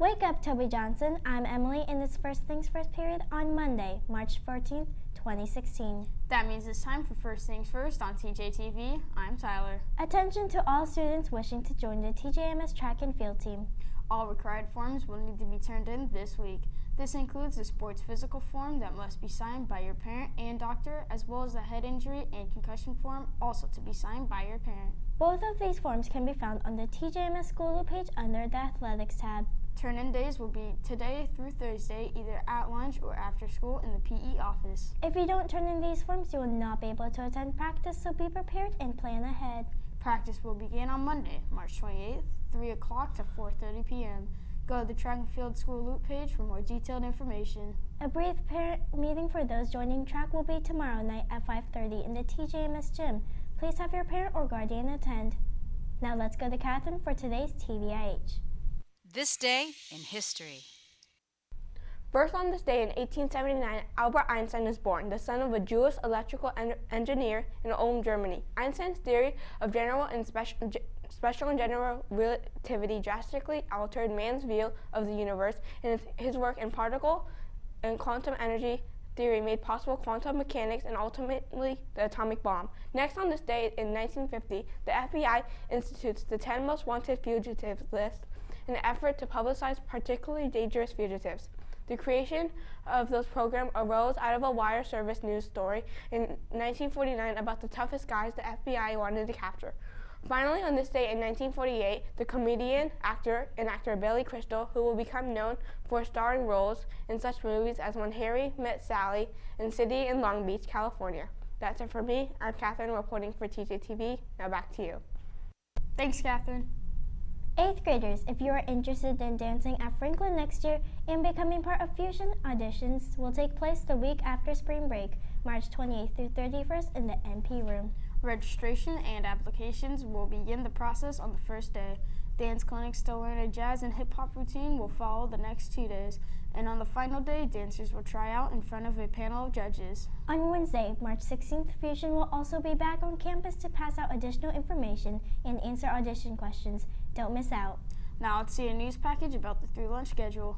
Wake up, Toby Johnson. I'm Emily in this First Things First period on Monday, March 14th, 2016. That means it's time for First Things First on TJTV. I'm Tyler. Attention to all students wishing to join the TJMS track and field team. All required forms will need to be turned in this week. This includes the sports physical form that must be signed by your parent and doctor, as well as the head injury and concussion form, also to be signed by your parent. Both of these forms can be found on the TJMS School Loop page under the Athletics tab. Turn-in days will be today through Thursday, either at lunch or after school in the PE office. If you don't turn in these forms, you will not be able to attend practice, so be prepared and plan ahead. Practice will begin on Monday, March 28th, 3 o'clock to 4:30 p.m. Go to the Track and Field School Loop page for more detailed information. A brief parent meeting for those joining track will be tomorrow night at 5:30 in the TJMS gym. Please have your parent or guardian attend. Now let's go to Catherine for today's TVIH. This day in history. First on this day in 1879, Albert Einstein is born, the son of a Jewish electrical engineer in Ulm, Germany. Einstein's theory of general and special and general relativity drastically altered man's view of the universe, and his work in particle and quantum energy theory made possible quantum mechanics and ultimately the atomic bomb. Next on this day in 1950, the FBI institutes the 10 most wanted fugitives list in an effort to publicize particularly dangerous fugitives. The creation of those programs arose out of a wire service news story in 1949 about the toughest guys the FBI wanted to capture. Finally, on this day in 1948, the comedian, actor Billy Crystal, who will become known for starring roles in such movies as When Harry Met Sally and City in Long Beach, California. That's it for me. I'm Catherine reporting for TJTV. Now back to you. Thanks, Catherine. 8th graders, if you are interested in dancing at Franklin next year and becoming part of Fusion, auditions will take place the week after spring break, March 28th through 31st in the MP room. Registration and applications will begin the process on the first day. Dance clinics to learn a jazz and hip-hop routine will follow the next 2 days. And on the final day, dancers will try out in front of a panel of judges. On Wednesday, March 16th, Fusion will also be back on campus to pass out additional information and answer audition questions. Don't miss out. Now let's see a news package about the through-lunch schedule.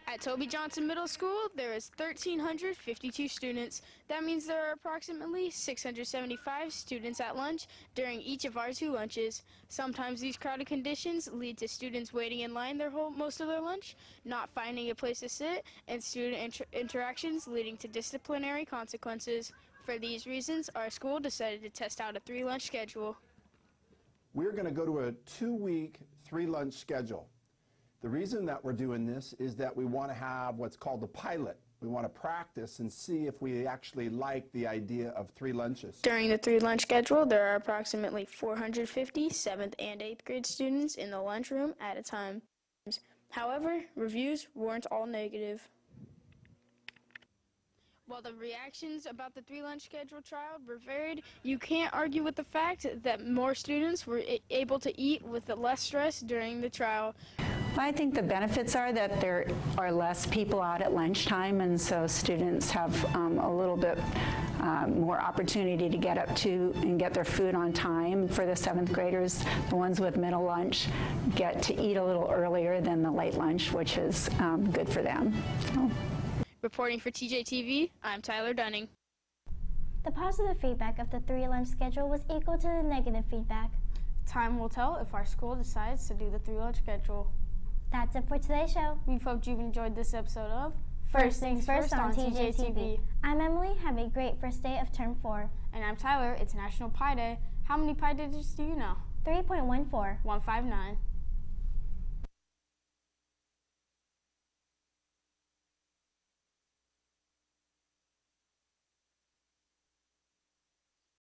At Toby Johnson Middle School, there is 1,352 students. That means there are approximately 675 students at lunch during each of our 2 lunches. Sometimes these crowded conditions lead to students waiting in line most of their lunch, not finding a place to sit, and student interactions leading to disciplinary consequences. For these reasons, our school decided to test out a 3-lunch schedule. We're going to go to a 2-week 3-lunch schedule. The reason that we're doing this is that we want to have what's called the pilot. We want to practice and see if we actually like the idea of 3 lunches. During the 3-lunch schedule, there are approximately 450 7th and 8th grade students in the lunchroom at a time. However, reviews weren't all negative. While the reactions about the 3-lunch schedule trial were varied, you can't argue with the fact that more students were able to eat with less stress during the trial. I think the benefits are that there are less people out at lunchtime, and so students have a little bit more opportunity to get up to and get their food on time. For the 7th graders, the ones with middle lunch get to eat a little earlier than the late lunch, which is good for them. So. Reporting for TJTV, I'm Tyler Dunning. The positive feedback of the 3-lunch schedule was equal to the negative feedback. Time will tell if our school decides to do the 3-lunch schedule. That's it for today's show. We hope you've enjoyed this episode of First Things First on TJTV. I'm Emily. Have a great first day of Term 4. And I'm Tyler. It's National Pi Day. How many pi digits do you know? 3.14. 159.